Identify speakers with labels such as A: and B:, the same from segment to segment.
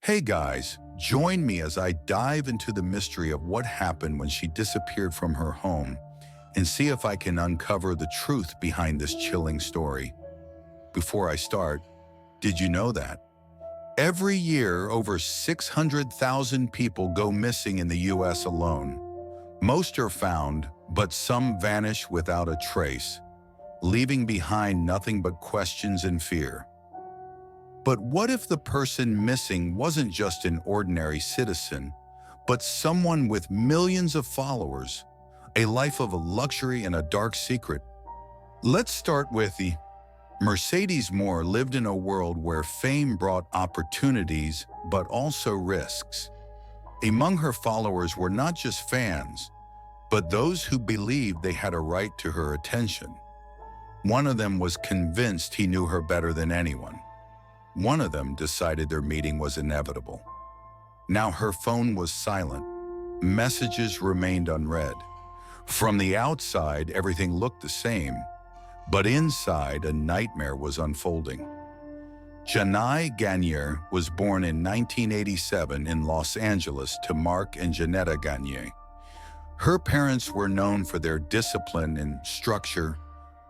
A: Hey guys, join me as I dive into the mystery of what happened when she disappeared from her home and see if I can uncover the truth behind this chilling story. Before I start, did you know that every year over 600,000 people go missing in the US alone? Most are found, but some vanish without a trace, leaving behind nothing but questions and fear. But what if the person missing wasn't just an ordinary citizen, but someone with millions of followers, a life of luxury and a dark secret? Let's start with the Mercedes Moore lived in a world where fame brought opportunities, but also risks. Among her followers were not just fans, but those who believed they had a right to her attention. One of them was convinced he knew her better than anyone. One of them decided their meeting was inevitable. Now her phone was silent. Messages remained unread. From the outside, everything looked the same, but inside, a nightmare was unfolding. Janai Gagnier was born in 1987 in Los Angeles to Mark and Janetta Gagnier. Her parents were known for their discipline and structure,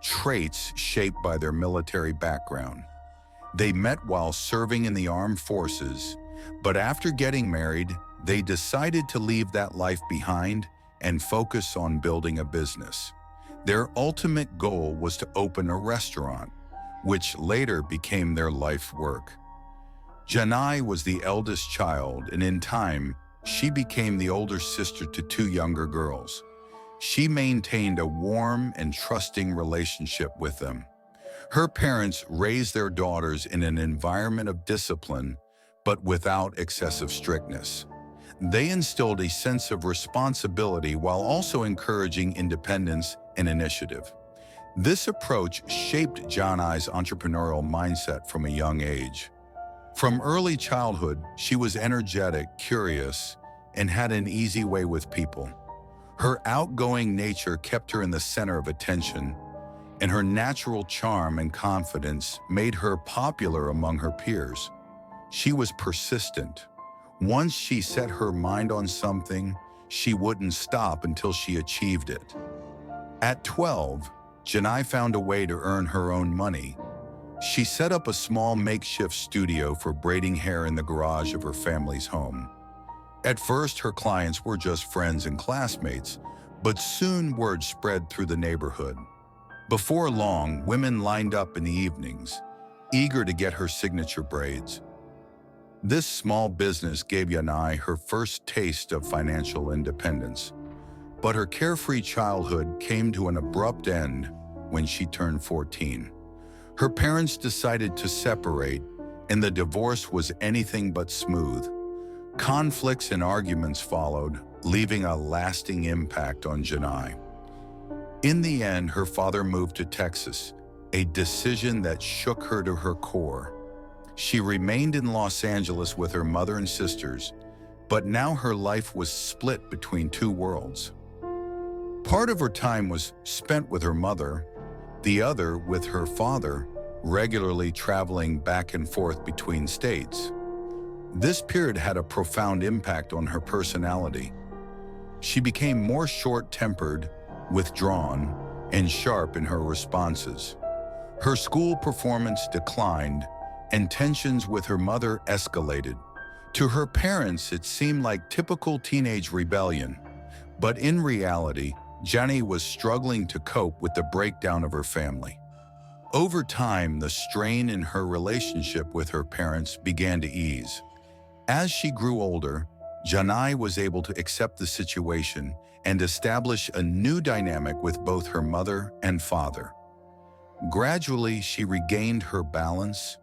A: traits shaped by their military background. They met while serving in the armed forces, but after getting married, they decided to leave that life behind and focus on building a business. Their ultimate goal was to open a restaurant, which later became their life work. Janai was the eldest child, and in time, she became the older sister to two younger girls. She maintained a warm and trusting relationship with them. Her parents raised their daughters in an environment of discipline, but without excessive strictness. They instilled a sense of responsibility while also encouraging independence and initiative. This approach shaped Janai's entrepreneurial mindset from a young age. From early childhood, she was energetic, curious, and had an easy way with people. Her outgoing nature kept her in the center of attention, and her natural charm and confidence made her popular among her peers. She was persistent. Once she set her mind on something, she wouldn't stop until she achieved it. At 12, Janai found a way to earn her own money. She set up a small makeshift studio for braiding hair in the garage of her family's home. At first, her clients were just friends and classmates, but soon word spread through the neighborhood. Before long, women lined up in the evenings, eager to get her signature braids. This small business gave Janai her first taste of financial independence. But her carefree childhood came to an abrupt end when she turned 14. Her parents decided to separate, and the divorce was anything but smooth. Conflicts and arguments followed, leaving a lasting impact on Janai. In the end, her father moved to Texas, a decision that shook her to her core. She remained in Los Angeles with her mother and sisters, but now her life was split between two worlds. Part of her time was spent with her mother, the other with her father, regularly traveling back and forth between states. This period had a profound impact on her personality. She became more short-tempered, withdrawn, and sharp in her responses. Her school performance declined, and tensions with her mother escalated. To her parents, it seemed like typical teenage rebellion, but in reality, Janai was struggling to cope with the breakdown of her family. Over time, the strain in her relationship with her parents began to ease. As she grew older, Janai was able to accept the situation and establish a new dynamic with both her mother and father. Gradually, she regained her balance,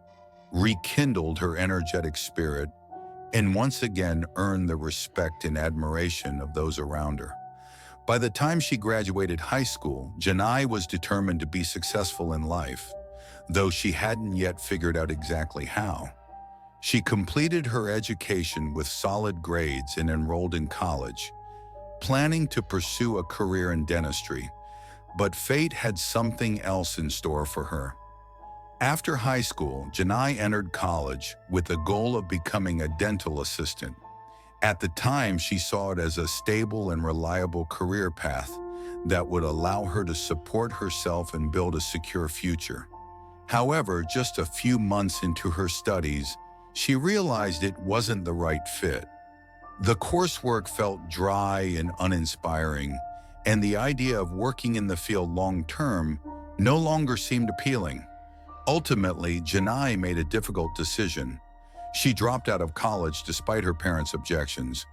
A: rekindled her energetic spirit, and once again earned the respect and admiration of those around her. By the time she graduated high school, Janai was determined to be successful in life, though she hadn't yet figured out exactly how. She completed her education with solid grades and enrolled in college, planning to pursue a career in dentistry, but fate had something else in store for her. After high school, Janai entered college with the goal of becoming a dental assistant. At the time, she saw it as a stable and reliable career path that would allow her to support herself and build a secure future. However, just a few months into her studies, she realized it wasn't the right fit. The coursework felt dry and uninspiring, and the idea of working in the field long-term no longer seemed appealing. Ultimately, Janai made a difficult decision. She dropped out of college despite her parents' objections.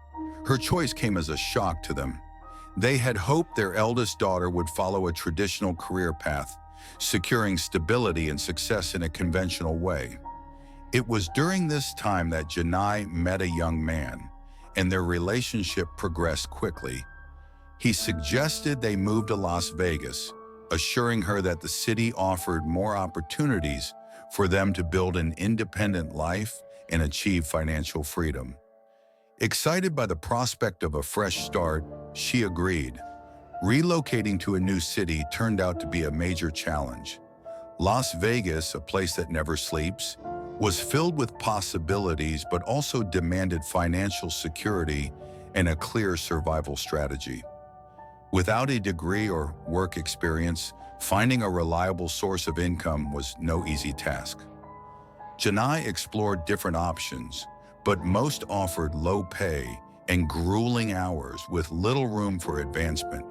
A: Her choice came as a shock to them. They had hoped their eldest daughter would follow a traditional career path, securing stability and success in a conventional way. It was during this time that Janai met a young man, and their relationship progressed quickly. He suggested they move to Las Vegas, assuring her that the city offered more opportunities for them to build an independent life and achieve financial freedom. Excited by the prospect of a fresh start, she agreed. Relocating to a new city turned out to be a major challenge. Las Vegas, a place that never sleeps, was filled with possibilities but also demanded financial security and a clear survival strategy. Without a degree or work experience, finding a reliable source of income was no easy task. Janai explored different options, but most offered low pay and grueling hours with little room for advancement.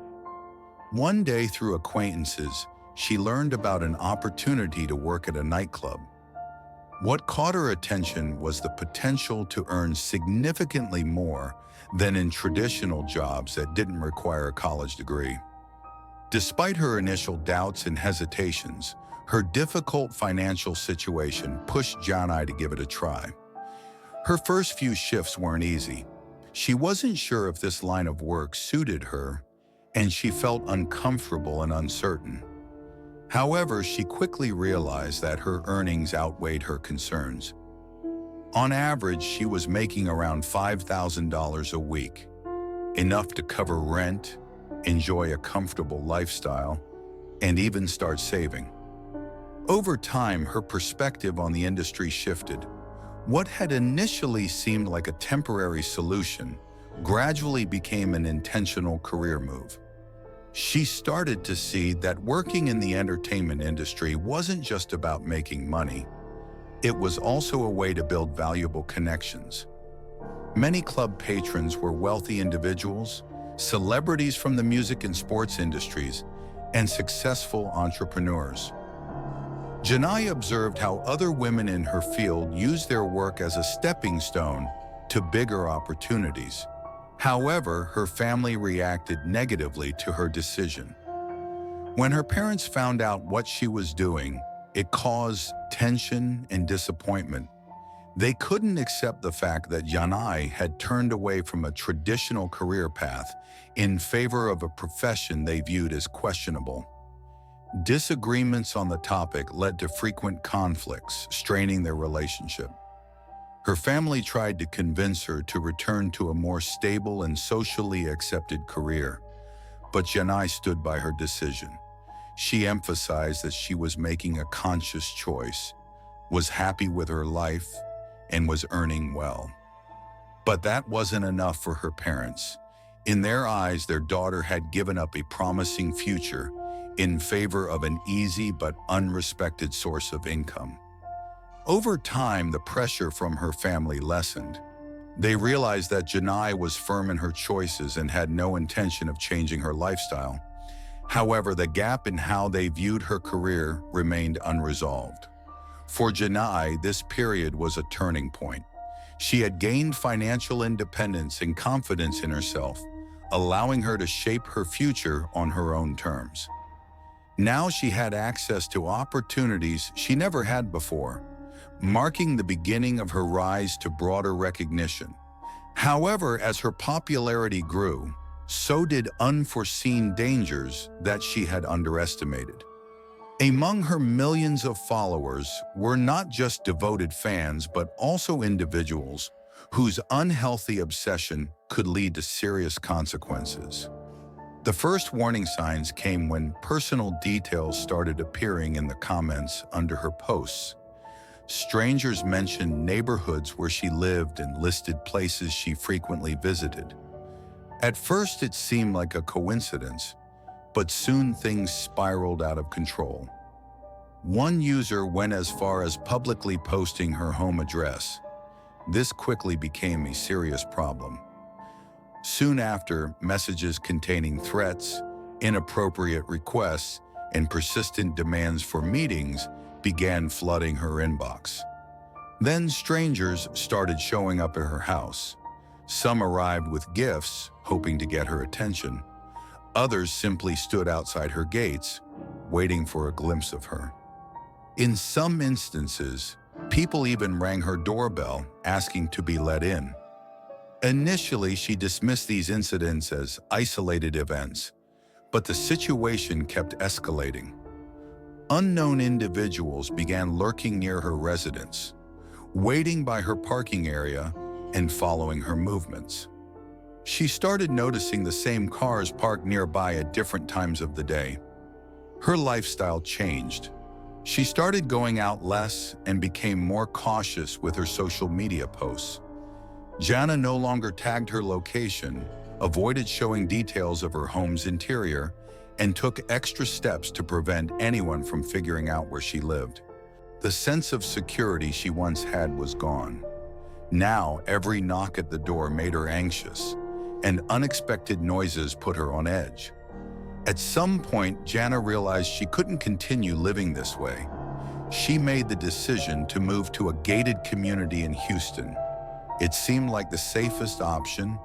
A: One day, through acquaintances, she learned about an opportunity to work at a nightclub. What caught her attention was the potential to earn significantly more than in traditional jobs that didn't require a college degree. Despite her initial doubts and hesitations, her difficult financial situation pushed Janai to give it a try. Her first few shifts weren't easy. She wasn't sure if this line of work suited her, and she felt uncomfortable and uncertain. However, she quickly realized that her earnings outweighed her concerns. On average, she was making around $5,000 a week, enough to cover rent, enjoy a comfortable lifestyle, and even start saving. Over time, her perspective on the industry shifted. What had initially seemed like a temporary solution gradually became an intentional career move. She started to see that working in the entertainment industry wasn't just about making money. It was also a way to build valuable connections. Many club patrons were wealthy individuals, celebrities from the music and sports industries, and successful entrepreneurs. Janai observed how other women in her field used their work as a stepping stone to bigger opportunities. However, her family reacted negatively to her decision. When her parents found out what she was doing, it caused tension and disappointment. They couldn't accept the fact that Janai had turned away from a traditional career path in favor of a profession they viewed as questionable. Disagreements on the topic led to frequent conflicts, straining their relationship. Her family tried to convince her to return to a more stable and socially accepted career, but Janai stood by her decision. She emphasized that she was making a conscious choice, was happy with her life, and was earning well. But that wasn't enough for her parents. In their eyes, their daughter had given up a promising future in favor of an easy but unrespected source of income. Over time, the pressure from her family lessened. They realized that Janai was firm in her choices and had no intention of changing her lifestyle. However, the gap in how they viewed her career remained unresolved. For Janai, this period was a turning point. She had gained financial independence and confidence in herself, allowing her to shape her future on her own terms. Now she had access to opportunities she never had before, marking the beginning of her rise to broader recognition. However, as her popularity grew, so did unforeseen dangers that she had underestimated. Among her millions of followers were not just devoted fans, but also individuals whose unhealthy obsession could lead to serious consequences. The first warning signs came when personal details started appearing in the comments under her posts. Strangers mentioned neighborhoods where she lived and listed places she frequently visited. At first, it seemed like a coincidence, but soon things spiraled out of control. One user went as far as publicly posting her home address. This quickly became a serious problem. Soon after, messages containing threats, inappropriate requests, and persistent demands for meetings began flooding her inbox. Then strangers started showing up at her house. Some arrived with gifts, hoping to get her attention. Others simply stood outside her gates, waiting for a glimpse of her. In some instances, people even rang her doorbell, asking to be let in. Initially, she dismissed these incidents as isolated events, but the situation kept escalating. Unknown individuals began lurking near her residence, waiting by her parking area and following her movements. She started noticing the same cars parked nearby at different times of the day. Her lifestyle changed. She started going out less and became more cautious with her social media posts. Jana no longer tagged her location, avoided showing details of her home's interior, and took extra steps to prevent anyone from figuring out where she lived. The sense of security she once had was gone. Now, every knock at the door made her anxious, and unexpected noises put her on edge. At some point, Jana realized she couldn't continue living this way. She made the decision to move to a gated community in Houston. It seemed like the safest option: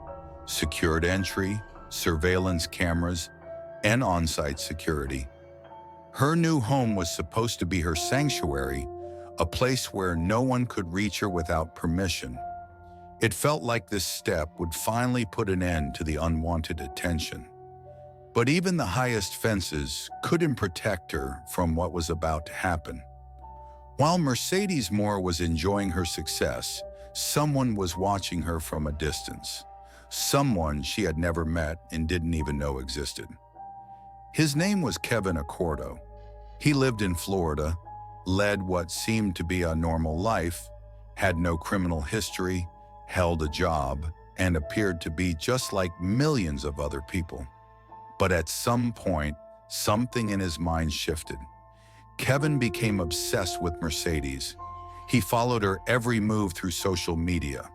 A: secured entry, surveillance cameras, and on-site security. Her new home was supposed to be her sanctuary, a place where no one could reach her without permission. It felt like this step would finally put an end to the unwanted attention. But even the highest fences couldn't protect her from what was about to happen. While Mercedes Moore was enjoying her success, someone was watching her from a distance. Someone she had never met and didn't even know existed. His name was Kevin Accordo. He lived in Florida, led what seemed to be a normal life, had no criminal history, held a job, and appeared to be just like millions of other people. But at some point, something in his mind shifted. Kevin became obsessed with Mercedes. He followed her every move through social media.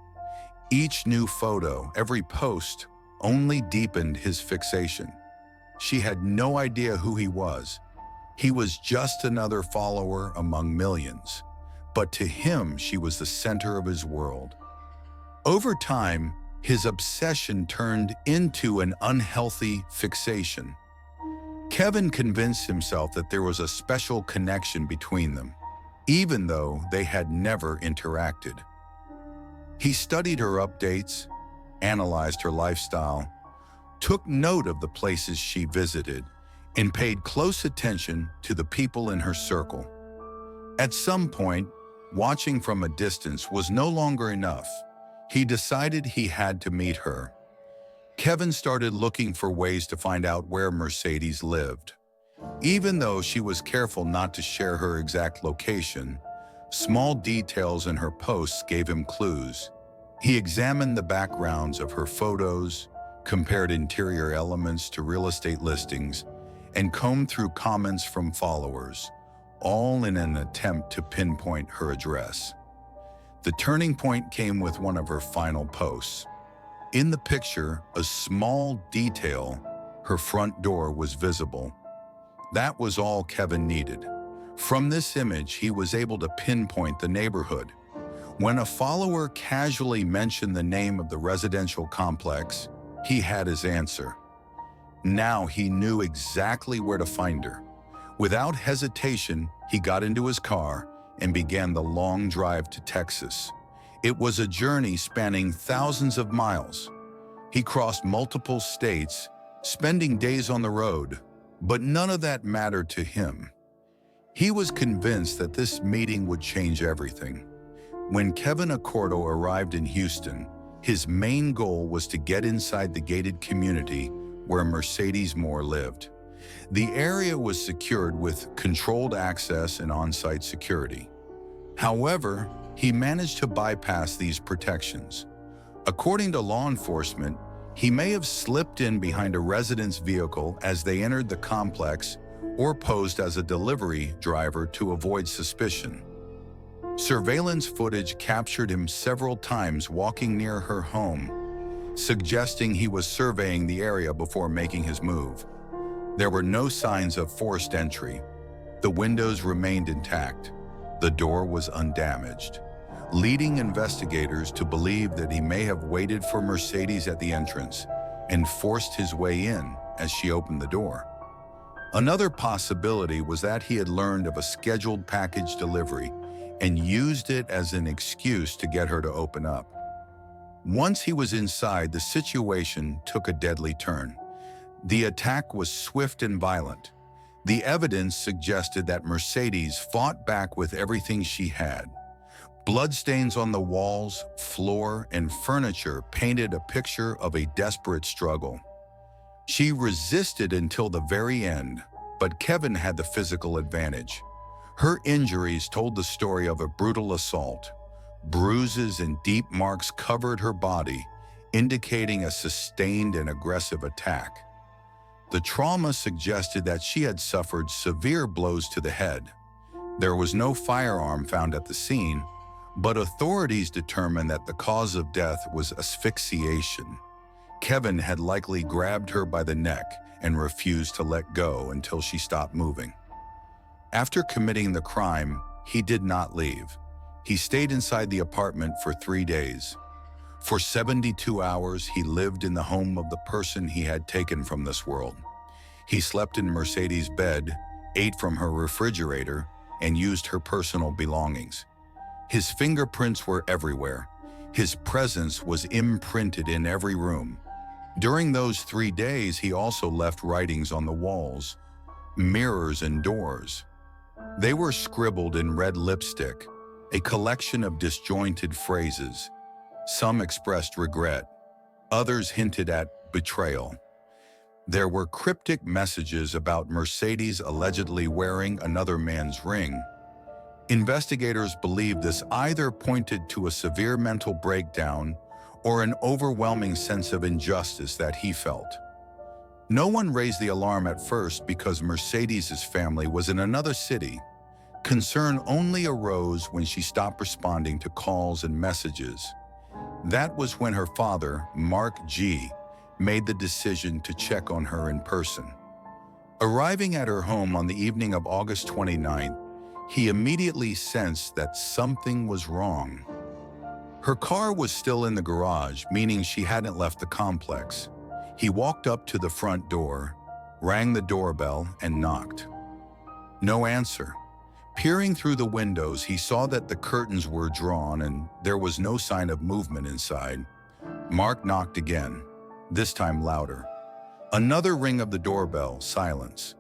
A: Each new photo, every post, only deepened his fixation. She had no idea who he was. He was just another follower among millions. But to him, she was the center of his world. Over time, his obsession turned into an unhealthy fixation. Kevin convinced himself that there was a special connection between them, even though they had never interacted. He studied her updates, analyzed her lifestyle, took note of the places she visited, and paid close attention to the people in her circle. At some point, watching from a distance was no longer enough. He decided he had to meet her. Kevin started looking for ways to find out where Mercedes lived. Even though she was careful not to share her exact location, small details in her posts gave him clues. He examined the backgrounds of her photos, compared interior elements to real estate listings, and combed through comments from followers, all in an attempt to pinpoint her address. The turning point came with one of her final posts. In the picture, a small detail, her front door was visible. That was all Kevin needed. From this image, he was able to pinpoint the neighborhood. When a follower casually mentioned the name of the residential complex, he had his answer. Now he knew exactly where to find her. Without hesitation, he got into his car and began the long drive to Texas. It was a journey spanning thousands of miles. He crossed multiple states, spending days on the road, but none of that mattered to him. He was convinced that this meeting would change everything. When Kevin Accordo arrived in Houston, his main goal was to get inside the gated community where Mercedes Moore lived. The area was secured with controlled access and on-site security. However, he managed to bypass these protections. According to law enforcement, he may have slipped in behind a resident's vehicle as they entered the complex or posed as a delivery driver to avoid suspicion. Surveillance footage captured him several times walking near her home, suggesting he was surveying the area before making his move. There were no signs of forced entry. The windows remained intact. The door was undamaged, leading investigators to believe that he may have waited for Mercedes at the entrance and forced his way in as she opened the door. Another possibility was that he had learned of a scheduled package delivery and used it as an excuse to get her to open up. Once he was inside, the situation took a deadly turn. The attack was swift and violent. The evidence suggested that Mercedes fought back with everything she had. Bloodstains on the walls, floor, and furniture painted a picture of a desperate struggle. She resisted until the very end, but Kevin had the physical advantage. Her injuries told the story of a brutal assault. Bruises and deep marks covered her body, indicating a sustained and aggressive attack. The trauma suggested that she had suffered severe blows to the head. There was no firearm found at the scene, but authorities determined that the cause of death was asphyxiation. Kevin had likely grabbed her by the neck and refused to let go until she stopped moving. After committing the crime, he did not leave. He stayed inside the apartment for 3 days. For 72 hours, he lived in the home of the person he had taken from this world. He slept in Mercedes' bed, ate from her refrigerator, and used her personal belongings. His fingerprints were everywhere. His presence was imprinted in every room. During those 3 days, he also left writings on the walls, mirrors, and doors. They were scribbled in red lipstick, a collection of disjointed phrases. Some expressed regret, others hinted at betrayal. There were cryptic messages about Mercedes allegedly wearing another man's ring. Investigators believe this either pointed to a severe mental breakdown or an overwhelming sense of injustice that he felt. No one raised the alarm at first because Mercedes' family was in another city. Concern only arose when she stopped responding to calls and messages. That was when her father, Mark G., made the decision to check on her in person. Arriving at her home on the evening of August 29th, he immediately sensed that something was wrong. Her car was still in the garage, meaning she hadn't left the complex. He walked up to the front door, rang the doorbell, and knocked. No answer. Peering through the windows, he saw that the curtains were drawn and there was no sign of movement inside. Mark knocked again, this time louder. Another ring of the doorbell, silence.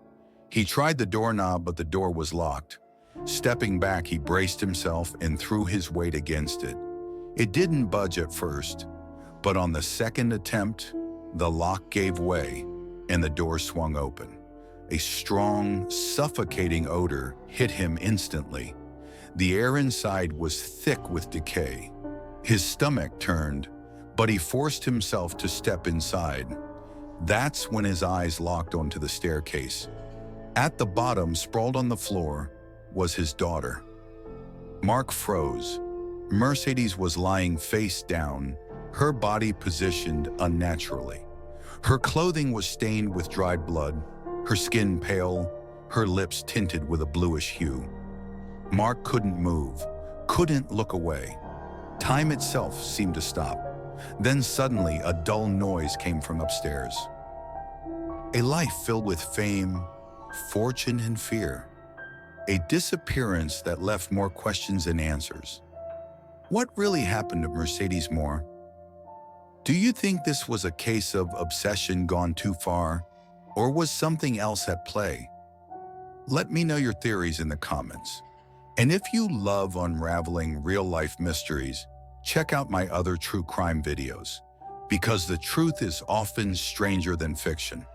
A: He tried the doorknob, but the door was locked. Stepping back, he braced himself and threw his weight against it. It didn't budge at first, but on the second attempt, the lock gave way and the door swung open. A strong, suffocating odor hit him instantly. The air inside was thick with decay. His stomach turned, but he forced himself to step inside. That's when his eyes locked onto the staircase. At the bottom, sprawled on the floor, was his daughter. Mark froze. Mercedes was lying face down, her body positioned unnaturally. Her clothing was stained with dried blood, her skin pale, her lips tinted with a bluish hue. Mark couldn't move, couldn't look away. Time itself seemed to stop. Then suddenly, a dull noise came from upstairs. A life filled with fame, fortune, and fear. A disappearance that left more questions than answers. What really happened to Mercedes Moore? Do you think this was a case of obsession gone too far, or was something else at play? Let me know your theories in the comments. And if you love unraveling real-life mysteries, check out my other true crime videos. because the truth is often stranger than fiction.